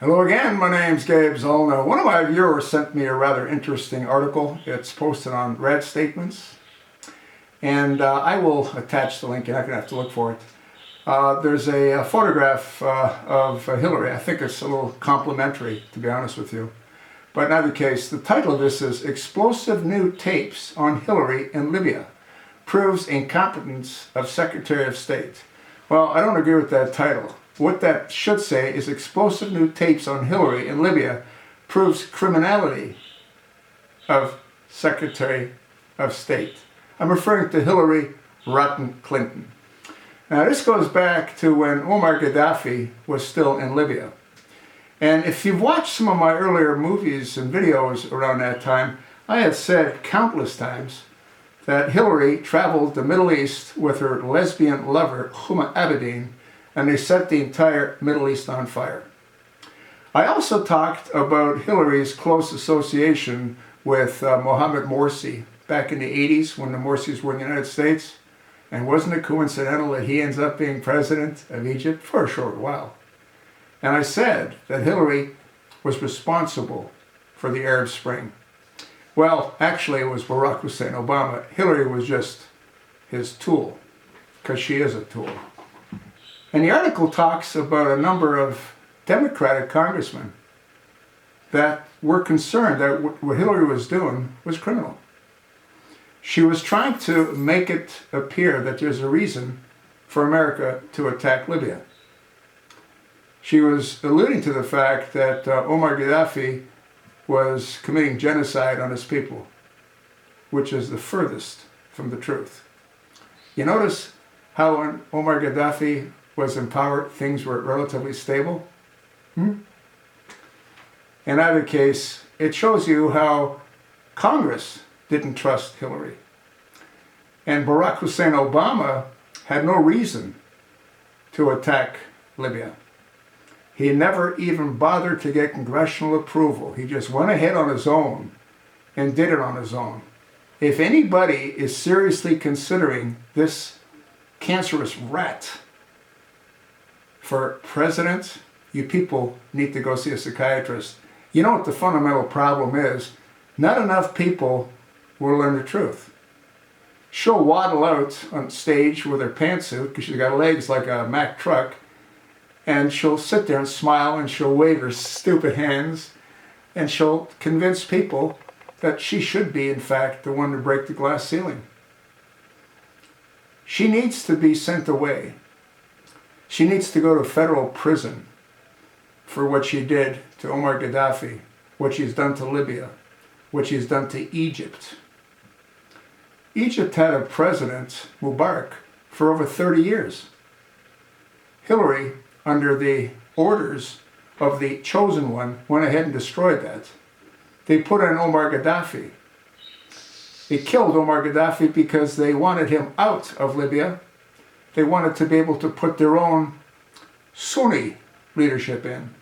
Hello again, my name's Gabe Zollner. One of my viewers sent me a rather interesting article. It's posted on Red Statements, and I will attach the link. You're not going to have to look for it. There's a photograph of Hillary. I think it's a little complimentary, to be honest with you. But in either case, the title of this is Explosive New Tapes on Hillary in Libya Proves Incompetence of Secretary of State. Well, I don't agree with that title. What that should say is explosive new tapes on Hillary in Libya proves criminality of Secretary of State. I'm referring to Hillary Rotten Clinton. Now this goes back to when Omar Gaddafi was still in Libya. And if you've watched some of my earlier movies and videos around that time, I have said countless times that Hillary traveled the Middle East with her lesbian lover, Huma Abedin, and they set the entire Middle East on fire. I also talked about Hillary's close association with Mohammed Morsi back in the 80s when the Morsis were in the United States. And wasn't it coincidental that he ends up being president of Egypt for a short while? And I said that Hillary was responsible for the Arab Spring. Well, actually it was Barack Hussein Obama. Hillary was just his tool, because she is a tool. And the article talks about a number of Democratic congressmen that were concerned that what Hillary was doing was criminal. She was trying to make it appear that there's a reason for America to attack Libya. She was alluding to the fact that Omar Gaddafi was committing genocide on his people, which is the furthest from the truth. You notice how when Omar Gaddafi was in power, things were relatively stable? In either case, it shows you how Congress didn't trust Hillary. And Barack Hussein Obama had no reason to attack Libya. He never even bothered to get congressional approval. He just went ahead on his own and did it on his own. If anybody is seriously considering this cancerous rat for president, you people need to go see a psychiatrist. You know what the fundamental problem is? Not enough people will learn the truth. She'll waddle out on stage with her pantsuit because she's got legs like a Mack truck, and she'll sit there and smile and she'll wave her stupid hands and she'll convince people that she should be, in fact, the one to break the glass ceiling. She needs to be sent away. She needs to go to federal prison for what she did to Omar Gaddafi, what she's done to Libya, what she's done to Egypt. Egypt had a president, Mubarak, for over 30 years. Hillary, under the orders of the chosen one, went ahead and destroyed that. They put in Omar Gaddafi. They killed Omar Gaddafi because they wanted him out of Libya. They wanted to be able to put their own Sunni leadership in.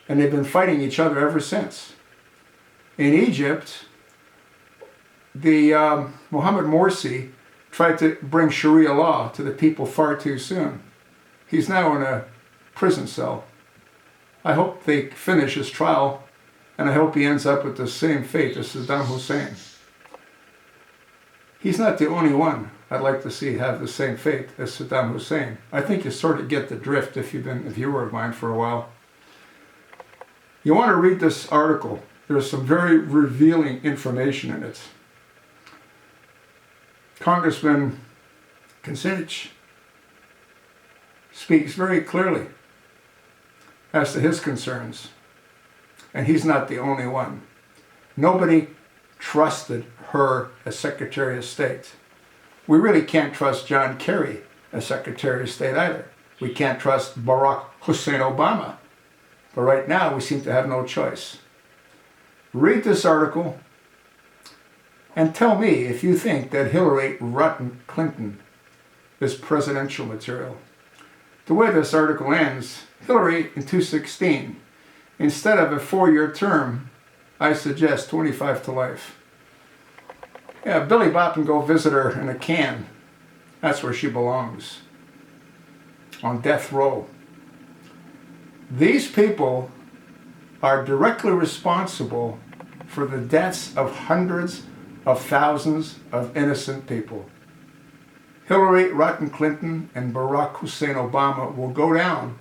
And they've been fighting each other ever since. In Egypt, the Mohammed Morsi tried to bring Sharia law to the people far too soon. He's now in a prison cell. I hope they finish his trial, and I hope he ends up with the same fate as Saddam Hussein. He's not the only one I'd like to see have the same fate as Saddam Hussein. I think you sort of get the drift if you've been a viewer of mine for a while. You want to read this article. There's some very revealing information in it. Congressman Kucinich speaks very clearly as to his concerns. And he's not the only one. Nobody trusted her as Secretary of State. We really can't trust John Kerry as Secretary of State either. We can't trust Barack Hussein Obama. But right now we seem to have no choice. Read this article and tell me if you think that Hillary Rotten Clinton is presidential material. The way this article ends, Hillary in 2016, instead of a 4-year term, I suggest 25 to life. Yeah, Billy Bob can go visit her in a can. That's where she belongs. On death row. These people are directly responsible for the deaths of hundreds of thousands of innocent people. Hillary Rodham Clinton and Barack Hussein Obama will go down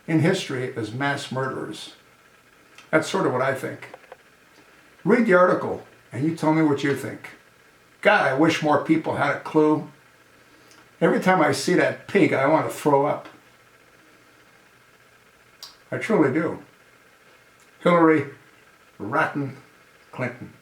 in history as mass murderers. That's sort of what I think. Read the article and you tell me what you think. God, I wish more people had a clue. Every time I see that pig, I want to throw up. I truly do. Hillary Rodham Clinton.